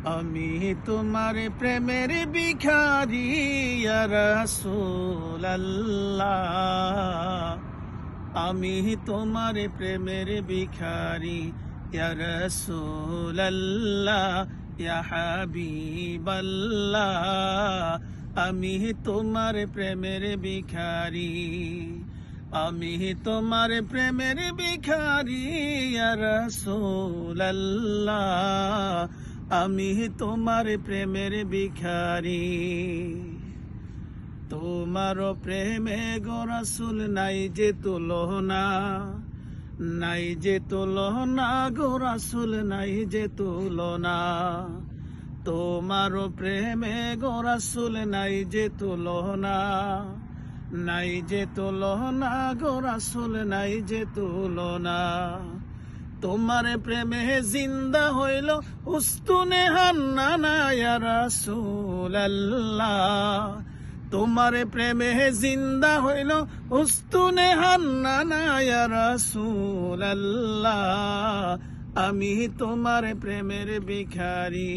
আমি তোমার প্রেমের ভিখারি ইয়া রাসূলুল্লাহ। আমি তোমার প্রেমের ভিখারি ইয়া রাসূলুল্লাহ, ইয়া হাবিবাল্লাহ। আমি তোমার প্রেমের ভিখারি, আমি তোমার প্রেমের ভিখারি ইয়া রাসূলুল্লাহ। আমি তোমার প্রেমের ভিখারি। তোমার প্রেমে গো রাসূল নাই যে তুলনা, নাই যে তুলনা গো রাসূল, নাই যে তুলনা। তোমার প্রেমে গো রাসূল নাই যে তুলনা, নাই যে তুলনা গো রাসূল, নাই যে তুলনা। তোমার প্রেমে জিন্দা হইল উস্তুনে হান্নানা ইয়া রাসূলুল্লাহ। তোমার প্রেমে জিন্দা হইল উস্তুনে হান্নানা ইয়া রাসূলুল্লাহ। আমি তোমার প্রেমের ভিখারি।